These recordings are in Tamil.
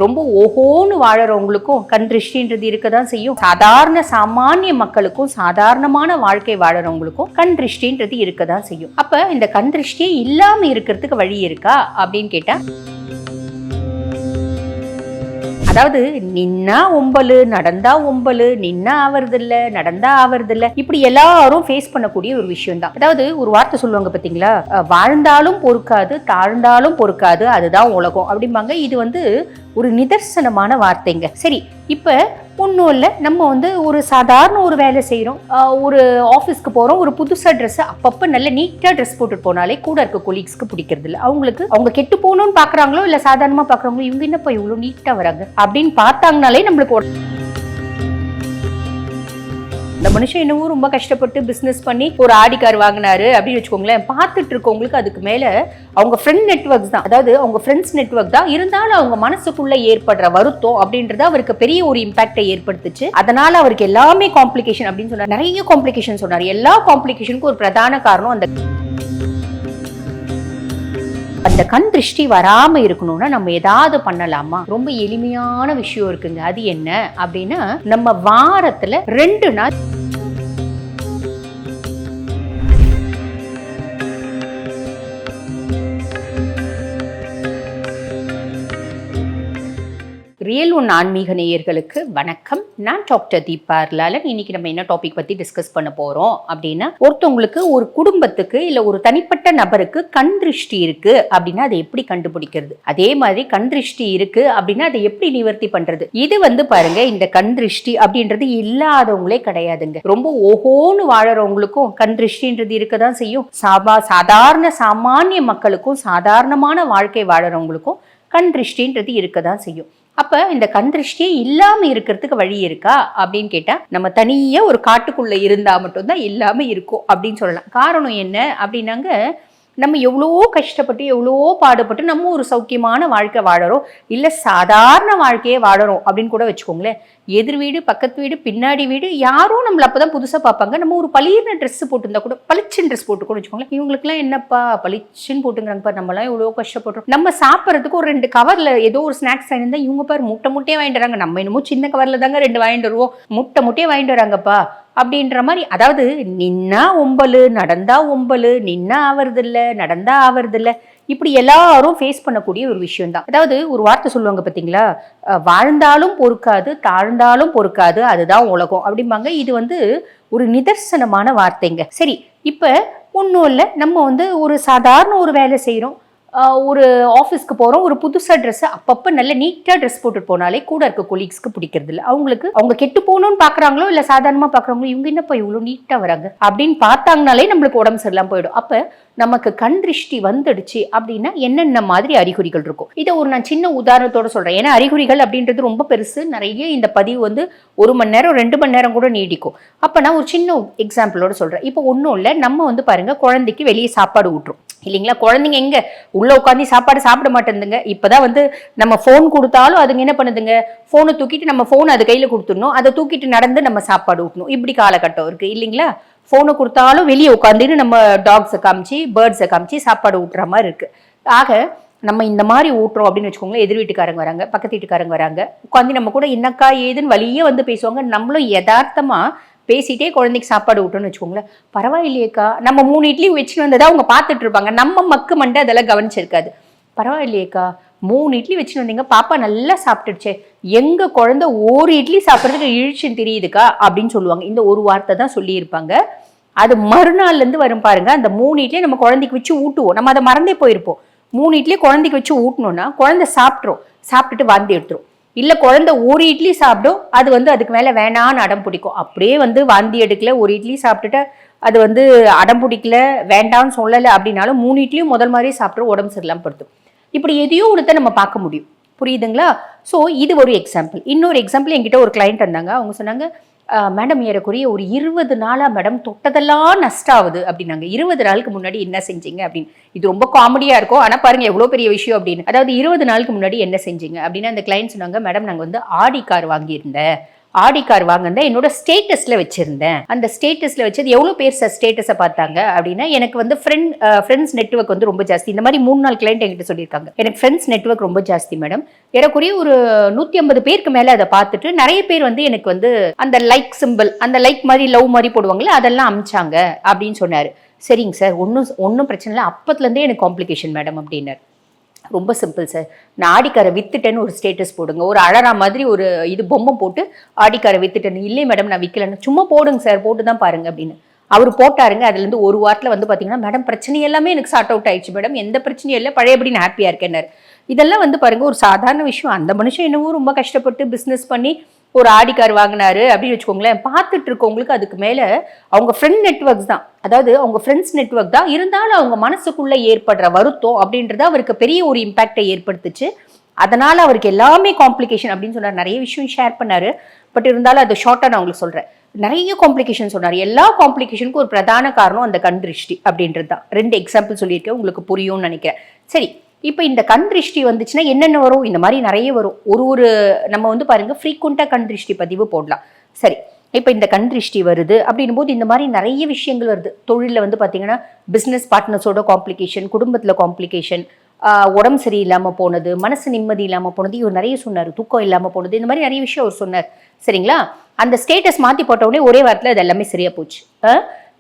ரொம்ப ஓஹோன்னு வாழறவங்களுக்கும் கண் திருஷ்டின்றது இருக்கதான் செய்யும். சாதாரண சாமானிய மக்களுக்கும் சாதாரணமான வாழ்க்கை வாழறவங்களுக்கும் கண் திருஷ்டின்றது இருக்கதான் செய்யும். அப்ப இந்த கண் திருஷ்டியே இல்லாம இருக்கிறதுக்கு வழி இருக்கா அப்படின்னு கேட்டா, அதாவது நின்னா ஒம்பலு, நடந்தா ஒம்பலு, நின்னா ஆவறதில்ல, நடந்தா ஆவறதில்ல, இப்படி எல்லாரும் ஃபேஸ் பண்ணக்கூடிய ஒரு விஷயம் தான். அதாவது ஒரு வார்த்தை சொல்லுவாங்க பாத்தீங்களா, வாழ்ந்தாலும் பொறுக்காது, தாழ்ந்தாலும் பொறுக்காது, அதுதான் உலகம் அப்படிம்பாங்க. இது ஒரு நிதர்சனமான வார்த்தைங்க. சரி, இப்ப ஒன்றும் இல்லை, நம்ம ஒரு சாதாரண ஒரு வேலை செய்கிறோம், ஒரு ஆஃபீஸ்க்கு போகிறோம், ஒரு புதுசாக ட்ரெஸ்ஸை அப்பப்போ நல்ல நீட்டாக ட்ரெஸ் போட்டுட்டு போனாலே கூட இருக்க கொலீக்ஸ்க்கு பிடிக்கிறது இல்லை. அவங்க கெட்டு போகணும்னு பார்க்குறாங்களோ இல்லை சாதாரணமாக பார்க்குறாங்களோ, இவங்க என்னப்பா இவ்வளோ நீட்டாக வராங்க அப்படின்னு பார்த்தாங்கனாலே நம்மளுக்கு இந்த மனுஷன் என்னவோ ரொம்ப கஷ்டப்பட்டு பிஸ்னஸ் பண்ணி ஒரு ஆடி கார் வாங்கினாரு அப்படின்னு வச்சுக்கோங்களேன். பார்த்துட்டு இருக்கவங்களுக்கு அதுக்கு மேல அவங்க ஃப்ரெண்ட் நெட்வொர்க்ஸ் தான், அதாவது அவங்க ஃப்ரெண்ட்ஸ் நெட்வொர்க் தான். இருந்தாலும் அவங்க மனசுக்குள்ள ஏற்படுற வருத்தம் அப்படின்றது அவருக்கு பெரிய ஒரு இம்பாக்டை ஏற்படுத்துச்சு. அதனால அவருக்கு எல்லாமே காம்ப்ளிகேஷன் அப்படின்னு சொன்னார், நிறைய காம்ப்ளிகேஷன் சொன்னார். எல்லா காம்ப்ளிகேஷனுக்கும் ஒரு பிரதான காரணம் அந்த கண் திருஷ்டி வராம இருக்கணும்னா நம்ம ஏதாவது பண்ணலாமா? ரொம்ப எளிமையான விஷயம் இருக்குங்க. அது என்ன அப்படின்னா, நம்ம வாரத்துல 2 நாள் ரியல் ஒன் ஆன்மீக நேயர்களுக்கு வணக்கம். நான் டாக்டர் தீபா லாலன். இன்னைக்கு நம்ம என்ன டாபிக் பத்தி டிஸ்கஸ் பண்ண போறோம் அப்படின்னா, ஒருத்தவங்களுக்கு, ஒரு குடும்பத்துக்கு இல்ல ஒரு தனிப்பட்ட நபருக்கு கண் திருஷ்டி இருக்கு அப்படின்னா அதை எப்படி கண்டுபிடிக்கிறது, அதே மாதிரி கண் திருஷ்டி இருக்கு அப்படின்னா அதை எப்படி நிவர்த்தி பண்றது. இது பாருங்க, இந்த கண் திருஷ்டி அப்படின்றது இல்லாதவங்களே கிடையாதுங்க. ரொம்ப ஓஹோன்னு வாழறவங்களுக்கும் கண் திருஷ்டின்றது இருக்கதான் செய்யும். சாதாரண சாமானிய மக்களுக்கும் சாதாரணமான வாழ்க்கை வாழறவங்களுக்கும் கண் திருஷ்டின்றது இருக்கதான் செய்யும். அப்ப இந்த கண் திருஷ்டியே இல்லாம இருக்கிறதுக்கு வழி இருக்கா அப்படின்னு கேட்டா, நம்ம தனியா ஒரு காட்டுக்குள்ள இருந்தா மட்டும்தான் இல்லாம இருக்கும் அப்படின்னு சொல்லலாம். காரணம் என்ன அப்படின்னாங்க, நம்ம எவ்வளோ கஷ்டப்பட்டு எவ்வளோ பாடுபட்டு நம்ம ஒரு சௌக்கியமான வாழ்க்கை வாழறோம், இல்லை சாதாரண வாழ்க்கையே வாழறோம் அப்படின்னு கூட வச்சுக்கோங்களேன். எதிர் வீடு, பக்கத்து வீடு, பின்னாடி வீடு, யாரும் நம்மள அப்பதான் புதுசாக பார்ப்பாங்க. நம்ம ஒரு பளிர்ன ட்ரெஸ் போட்டுருந்தா கூட, பளிச்சுன்னு ட்ரெஸ் போட்டு கூட வச்சுக்கோங்களேன், இவங்களுக்குலாம் என்னப்பா பளிச்சுன்னு போட்டுங்கிறாங்கப்பா, நம்மளாம் எவ்வளோ கஷ்டப்படுறோம். நம்ம சாப்பிட்றதுக்கு ஒரு 2 கவரில் ஏதோ ஒரு ஸ்நாக்ஸ் வாங்கியிருந்தா இவங்க பாரு முட்டையே வாங்கிட்டு வராங்க, நம்ம என்னமோ சின்ன கவரில் தாங்க 2 வாங்கிட்டு வருவோம், முட்டையே வாங்கிட்டு வராங்கப்பா அப்படின்ற மாதிரி. அதாவது நின்னா ஒம்பலு, நடந்தா ஒம்பலு, நின்னா ஆவறதில்ல, நடந்தா ஆவறதில்ல, இப்படி எல்லாரும் ஃபேஸ் பண்ணக்கூடிய ஒரு விஷயம் தான். அதாவது ஒரு வார்த்தை சொல்லுவாங்க பார்த்தீங்களா, வாழ்ந்தாலும் பொறுக்காது, தாழ்ந்தாலும் பொறுக்காது, அதுதான் உலகம் அப்படிம்பாங்க. இது ஒரு நிதர்சனமான வார்த்தைங்க. சரி, இப்போ ஒன்றும் இல்லை, நம்ம ஒரு சாதாரண ஒரு வேலை செய்கிறோம், ஒரு ஆஃபீஸ்க்கு போகிறோம், ஒரு புதுசாக ட்ரெஸ்ஸை அப்பப்போ நல்ல நீட்டாக ட்ரெஸ் போட்டுட்டு போனாலே கூட இருக்க கொலீக்ஸ்க்கு பிடிக்கிறது இல்லை. அவங்க கெட்டு போகணும்னு பார்க்குறாங்களோ இல்லை சாதாரணமாக பார்க்குறாங்களோ, இவங்க என்னப்பா இவ்வளோ நீட்டாக வராங்க அப்படின்னு பார்த்தாங்கனாலே நம்மளுக்கு உடம்பு சரியில்லாமல் போயிடும். அப்போ நமக்கு கண் திருஷ்டி வந்துடுச்சு அப்படின்னா என்னென்ன மாதிரி அறிகுறிகள் இருக்கும், இதை நான் சின்ன உதாரணத்தோட சொல்கிறேன். ஏன்னா அறிகுறிகள் அப்படின்றது ரொம்ப பெருசு, நிறைய இந்த பதிவு 1 மணி நேரம் 2 மணி நேரம் கூட நீடிக்கும். அப்போ நான் ஒரு சின்ன எக்ஸாம்பிளோட சொல்கிறேன். இப்போ ஒன்றும் இல்லை, நம்ம பாருங்க, குழந்தைக்கு வெளியே சாப்பாடு ஊட்டுறோம் இல்லைங்களா. குழந்தைங்க எங்க உள்ள உட்காந்து சாப்பாடு சாப்பிட மாட்டேங்குதுங்க. இப்பதான் நம்ம போன் கொடுத்தாலும் அதுங்க என்ன பண்ணுதுங்க, போனை தூக்கிட்டு நம்ம போன் அது கையில கொடுத்துடணும், அதை தூக்கிட்டு நடந்து நம்ம சாப்பாடு ஊட்டணும். இப்படி காலகட்டம் இருக்கு இல்லைங்களா. போனை கொடுத்தாலும் வெளியே உட்காந்துன்னு நம்ம டாக்ஸை காமிச்சு, பேர்ட்ஸை காமிச்சு சாப்பாடு ஊட்டுற மாதிரி இருக்கு. ஆக நம்ம இந்த மாதிரி ஊட்டுறோம் அப்படின்னு வச்சுக்கோங்களேன். எதிர் வீட்டுக்காரங்க வராங்க, பக்கத்து வீட்டுக்காரங்க வராங்க, உட்காந்து நம்ம கூட என்னக்கா ஏதுன்னு வழியே பேசுவாங்க. நம்மளும் யதார்த்தமா பேசிட்டே குழந்தைக்கு சாப்பாடு விட்டோன்னு வச்சுக்கோங்களேன். பரவாயில்லையேக்கா, நம்ம 3 இட்லி வச்சுன்னு வந்ததா அவங்க பார்த்துட்டு இருப்பாங்க, நம்ம மக்கு மண்டை அதெல்லாம் கவனிச்சிருக்காது. பரவாயில்லையேக்கா, 3 இட்லி வச்சுன்னு வந்தீங்க, பாப்பா நல்லா சாப்பிட்டுடுச்சே, எங்க குழந்தை 1 இட்லி சாப்பிட்றதுக்கு இழிச்சுன்னு தெரியுதுக்கா அப்படின்னு சொல்லுவாங்க. இந்த ஒரு வார்த்தை தான் சொல்லியிருப்பாங்க. அது மறுநாள்ல இருந்து வரும் பாருங்க, அந்த 3 இட்லியை நம்ம குழந்தைக்கு வச்சு ஊட்டுவோம், நம்ம அதை மறந்தே போயிருப்போம். 3 இட்லியை குழந்தைக்கு வச்சு ஊட்டணும்னா குழந்தை சாப்பிட்டுட்டு வாந்தி எடுத்துரும். இல்லை குழந்தை 1 இட்லி சாப்பிடும், அது அதுக்கு மேலே வேணான்னு அடம் பிடிக்கும். அப்படியே வாந்தி எடுக்கல, 1 இட்லி சாப்பிட்டுட்டு அது அடம் பிடிக்கல, வேண்டான்னு சொல்லலை அப்படின்னாலும் 3 இட்லியும் முதல் மாதிரி சாப்பிட்டு உடம்பு சரியில்லாமல் படுத்தும். இப்படி எதையோ ஒருத்த நம்ம பார்க்க முடியும், புரியுதுங்களா. ஸோ இது ஒரு எக்ஸாம்பிள். இன்னொரு எக்ஸாம்பிள், என்கிட்ட ஒரு கிளைண்ட் இருந்தாங்க. அவங்க சொன்னாங்க, மேடம் ஏறக்குறைய ஒரு 20 நாளா மேடம் தொட்டதெல்லாம் நஷ்டம் ஆகுது அப்படின்னாங்க. 20 நாளுக்கு முன்னாடி என்ன செஞ்சீங்க அப்படின்னு. இது ரொம்ப காமெடியா இருக்கும், ஆனா பாருங்க எவ்வளவு பெரிய விஷயம் அப்படின்னு. அதாவது 20 நாளுக்கு முன்னாடி என்ன செஞ்சீங்க அப்படின்னா, அந்த கிளைண்ட் சொன்னாங்க, மேடம் நாங்க ஆடி கார் வாங்கியிருந்தேன், ஆடி கார் வாங்கினேன், என்னோட ஸ்டேட்டஸ்ல வச்சிருந்தேன். அந்த ஸ்டேட்டஸ்ல வச்சது எவ்வளவு பேர் சார் ஸ்டேட்டஸை பார்த்தாங்க அப்படின்னா, எனக்கு வந்து ஃப்ரெண்ட்ஸ் நெட்வொர்க் வந்து ரொம்ப ஜாஸ்தி. இந்த மாதிரி 3-4 கிளைண்ட் என்கிட்ட சொல்லியிருக்காங்க, எனக்கு ஃப்ரெண்ட்ஸ் நெட்வொர்க் ரொம்ப ஜாஸ்தி மேடம். ஏறக்குறைய ஒரு 150 பேருக்கு மேல அதை பார்த்துட்டு நிறைய பேர் வந்து எனக்கு வந்து அந்த லைக் சிம்பிள், அந்த லைக் மாதிரி லவ் மாதிரி போடுவாங்களே, அதெல்லாம் அமிச்சாங்க அப்படின்னு சொன்னாரு. சரிங்க சார், ஒன்றும் பிரச்சனை இல்லை, அப்பத்துலேருந்தே எனக்கு காம்ப்ளிகேஷன் மேடம் அப்படின்னாரு. ரொம்ப சிம்பிள் சார், நான் ஆடிக்காரை வித்துட்டேன்னு ஒரு ஸ்டேட்டஸ் போடுங்க, ஒரு அழறா மாதிரி ஒரு இது பொம்மை போட்டு ஆடிக்காரை வித்துட்டேன்னு. இல்லை மேடம் நான் விற்கலன்னு, சும்மா போடுங்க சார், போட்டு தான் பாருங்க அப்படின்னு அவர் போட்டாருங்க. அதுலேருந்து ஒரு வாரத்தில் வந்து பார்த்தீங்கன்னா, மேடம் பிரச்சனை எல்லாமே எனக்கு சார்ட் அவுட் ஆயிடுச்சு மேடம், எந்த பிரச்சனையும் இல்லை, பழையபடி நான் ஹாப்பியாக இருக்கேன்னாரு. இதெல்லாம் வந்து பாருங்க ஒரு சாதாரண விஷயம். அந்த மனுஷன் என்னவோ ரொம்ப கஷ்டப்பட்டு பிஸ்னஸ் பண்ணி ஒரு ஆடிக்கார் வாங்கினாரு அப்படின்னு வச்சுக்கோங்களேன். பார்த்துட்டு இருக்கவங்களுக்கு அதுக்கு மேலே அவங்க ஃப்ரெண்ட் நெட்வொர்க்ஸ் தான், அதாவது அவங்க ஃப்ரெண்ட்ஸ் நெட்வொர்க் தான், இருந்தாலும் அவங்க மனசுக்குள்ளே ஏற்படுற வருத்தம் அப்படின்றது அவருக்கு பெரிய ஒரு இம்பாக்டை ஏற்படுத்துச்சு. அதனால அவருக்கு எல்லாமே காம்ப்ளிகேஷன் அப்படின்னு சொன்னார். நிறைய விஷயம் ஷேர் பண்ணாரு, பட் இருந்தாலும் அதை ஷார்ட்டாக நான் உங்களுக்கு சொல்கிறேன். நிறைய காம்ப்ளிகேஷன் சொன்னார். எல்லா காம்ப்ளிகேஷனுக்கும் ஒரு பிரதான காரணம் அந்த கண் திருஷ்டி அப்படின்றது தான். 2 எக்ஸாம்பிள் சொல்லியிருக்கேன், உங்களுக்கு புரியும்னு நினைக்கிறேன். சரி, இப்போ இந்த கண் திருஷ்டி வந்துச்சுன்னா என்னென்ன வரும்? இந்த மாதிரி நிறைய வரும். ஒரு நம்ம வந்து பாருங்க ஃப்ரீக்வெண்ட்டாக கண் திருஷ்டி பதிவு போடலாம். சரி, இப்போ இந்த கண் திருஷ்டி வருது அப்படின்னும் போது இந்த மாதிரி நிறைய விஷயங்கள் வருது. தொழிலில் வந்து பார்த்தீங்கன்னா பிஸ்னஸ் பார்ட்னர்ஸோட காம்ப்ளிகேஷன், குடும்பத்தில் காம்ப்ளிகேஷன், உடம்பு சரியில்லாமல் போனது, மனசு நிம்மதி இல்லாமல் போனது, இவர் நிறைய சொன்னார். தூக்கம் இல்லாமல் போனது, இந்த மாதிரி நிறைய விஷயம் அவர் சொன்னார். சரிங்களா? அந்த ஸ்டேட்டஸ் மாற்றி போட்டவுடனே ஒரே வாரத்தில் அது எல்லாமே சரியாக போச்சு.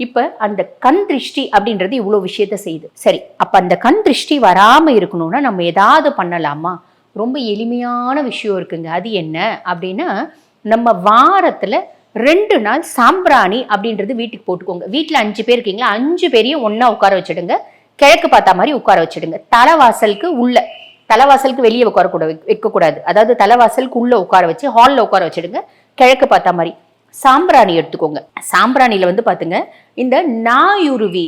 இப்போ அந்த கண் திருஷ்டி அப்படின்றது இவ்வளோ விஷயத்த செய்யுது. சரி, அப்போ அந்த கண் திருஷ்டி வராமல் இருக்கணும்னா நம்ம ஏதாவது பண்ணலாமா? ரொம்ப எளிமையான விஷயம் இருக்குங்க. அது என்ன அப்படின்னா, நம்ம வாரத்தில் 2 நாள் சாம்பிராணி அப்படின்றது வீட்டுக்கு போட்டுக்கோங்க. வீட்டில் 5 பேர் இருக்கீங்களா, 5 பேரையும் ஒன்றா உட்கார வச்சுடுங்க. கிழக்கு பார்த்தா மாதிரி உட்கார வச்சுடுங்க. தலைவாசலுக்கு வெளியே வைக்கக்கூடாது. அதாவது தலைவாசலுக்கு உள்ள உட்கார வச்சு ஹாலில் உட்கார வச்சுடுங்க, கிழக்கு பார்த்தா மாதிரி. சாம்பிராணி எடுத்துக்கோங்க. சாம்பிராணியில் வந்து பார்த்துங்க, இந்த நாயுருவி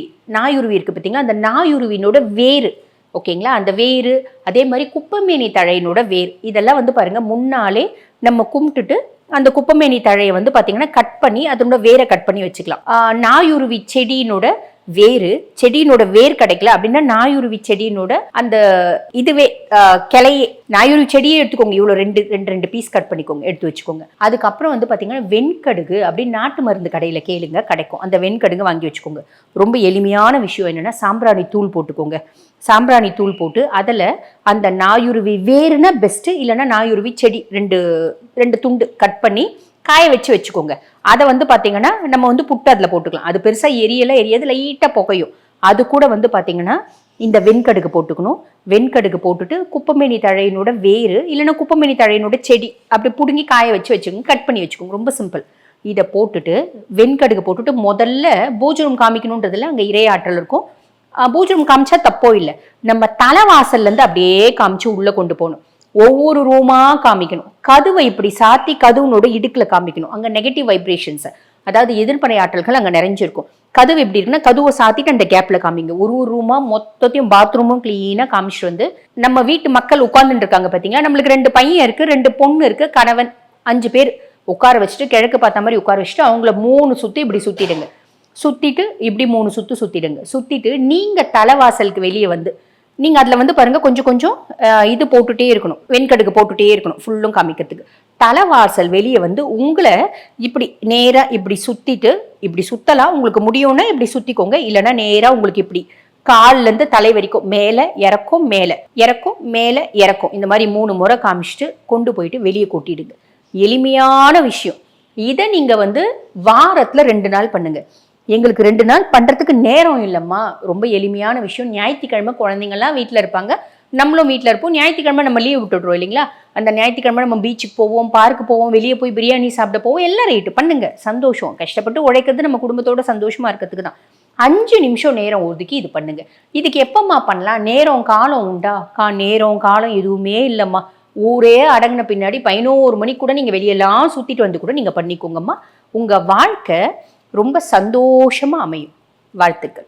இருக்கு பார்த்தீங்களா, அந்த நாயுருவினோட வேறு, ஓகேங்களா, அந்த வேறு, அதே மாதிரி குப்பமேனி தழையினோட வேர், இதெல்லாம் வந்து பாருங்க முன்னாலே நம்ம கும்பிட்டுட்டு அந்த குப்பமேனி தழையை வந்து பார்த்தீங்கன்னா கட் பண்ணி அதனோட வேரை கட் பண்ணி வச்சுக்கலாம். நாயுருவி செடியினோட செடியினோட வேர் கிடைக்கல அப்படின்னா நாயுருவி செடியினோட அந்த இதுவே கிளையே, நாயுருவி செடியே எடுத்துக்கோங்க. இவ்வளோ ரெண்டு பீஸ் கட் பண்ணிக்கோங்க, எடுத்து வச்சுக்கோங்க. அதுக்கப்புறம் வந்து பார்த்தீங்கன்னா வெண்கடுகு அப்படின்னு நாட்டு மருந்து கடையில் கேளுங்க, கிடைக்கும். அந்த வெண்கடுகு வாங்கி வச்சுக்கோங்க. ரொம்ப எளிமையான விஷயம் என்னன்னா, சாம்பிராணி தூள் போட்டுக்கோங்க. சாம்பிராணி தூள் போட்டு அதில் அந்த நாயுருவி வேறுனா பெஸ்ட்டு, இல்லைன்னா நாயுருவி செடி ரெண்டு துண்டு கட் பண்ணி காய வச்சுக்கோங்க. அதை வந்து பார்த்தீங்கன்னா நம்ம வந்து புட்டு அதில் போட்டுக்கலாம். அது பெருசாக எரியாது, லைட்டாக புகையும். அது கூட வந்து பார்த்தீங்கன்னா இந்த வெண்கடுகு போட்டுக்கணும். வெண்கடுகு போட்டுட்டு குப்பமேனி தழையினோட வேறு, இல்லைன்னா குப்பமேனி தழையினோட செடி அப்படி பிடுங்கி காய வச்சுக்கோங்க, கட் பண்ணி வச்சுக்கோங்க. ரொம்ப சிம்பிள். இதை போட்டுட்டு வெண்கடுகு போட்டுட்டு முதல்ல பூஜனம் காமிக்கணுன்றதுல அங்கே இறையாற்றல் இருக்கும். பூஜனம் காமிச்சா தப்போ இல்லை, நம்ம தலைவாசல்லேருந்து அப்படியே காமிச்சு உள்ளே கொண்டு போகணும். ஒவ்வொரு ரூமா காமிக்கணும். கதவை இப்படி சாத்தி கதவுனோட இடுக்கில் காமிக்கணும். அங்கே நெகட்டிவ் வைப்ரேஷன்ஸ், அதாவது எதிர்ப்பனை ஆற்றல்கள் அங்கே நிறைஞ்சிருக்கும். கதவு எப்படி இருக்குன்னா கதவை சாத்திட்டு அந்த கேப்பில் காமிங்க. ஒரு ரூமா மொத்தத்தையும் பாத்ரூமும் கிளீனாக காமிச்சிட்டு வந்து நம்ம வீட்டு மக்கள் உட்கார்ந்துட்டு இருக்காங்க பார்த்தீங்களா, நம்மளுக்கு 2 பையன் இருக்குது, 2 பொண்ணு இருக்குது, கணவன், 5 பேர் உட்கார வச்சுட்டு கிழக்கு பார்த்த மாதிரி உட்கார வச்சுட்டு அவங்கள 3 சுற்றி இப்படி சுற்றிடுங்க. சுற்றிட்டு இப்படி 3 சுற்று சுற்றிடுங்க. சுற்றிட்டு நீங்கள் தலைவாசலுக்கு வெளியே வந்து நீங்கள் அதில் வந்து பாருங்கள் கொஞ்சம் இது போட்டுகிட்டே இருக்கணும், வெண்கடுகு போட்டுகிட்டே இருக்கணும் ஃபுல்லும் காமிக்கிறதுக்கு. தலைவாசல் வெளியே வந்து உங்களை இப்படி நேராக இப்படி சுற்றிட்டு, இப்படி சுற்றலாம், உங்களுக்கு முடியும்னா இப்படி சுற்றிக்கோங்க, இல்லைன்னா நேராக உங்களுக்கு இப்படி கால்லேருந்து தலை வரைக்கும் மேலே இறக்கும், மேலே இறக்கும், மேலே இறக்கும், இந்த மாதிரி 3 முறை காமிச்சிட்டு கொண்டு போயிட்டு வெளியே கொட்டிடுங்க. எளிமையான விஷயம். இதை நீங்கள் வந்து வாரத்தில் 2 நாள் பண்ணுங்கள். எங்களுக்கு 2 நாள் பண்ணுறதுக்கு நேரம் இல்லைம்மா, ரொம்ப எளிமையான விஷயம். ஞாயிற்றுக்கிழமை குழந்தைங்கள்லாம் வீட்டில் இருப்பாங்க, நம்மளும் வீட்டில் இருப்போம். ஞாயிற்றுக்கிழமை நம்ம லீவ் விட்டுடுறோம் இல்லைங்களா, அந்த ஞாயிற்றுக்கிழமை நம்ம பீச்சுக்கு போவோம், பார்க்கு போவோம், வெளியே போய் பிரியாணி சாப்பிட போவோம், எல்லாம் ரைட்டு பண்ணுங்க, சந்தோஷம். கஷ்டப்பட்டு உழைக்கிறது நம்ம குடும்பத்தோட சந்தோஷமா இருக்கிறதுக்கு தான். 5 நிமிஷம் நேரம் ஒதுக்கி இது பண்ணுங்க. இதுக்கு எப்பம்மா பண்ணலாம்? நேரம் காலம் உண்டா? நேரம் காலம் எதுவுமே இல்லைம்மா. ஊரே அடங்கின பின்னாடி 11 மணிக்கு கூட நீங்கள் வெளியெல்லாம் சுற்றிட்டு வந்து கூட நீங்கள் பண்ணிக்கோங்கம்மா. உங்கள் வாழ்க்கை ரொம்ப சந்தோஷமாக அமையும். வாழ்த்துக்கள்.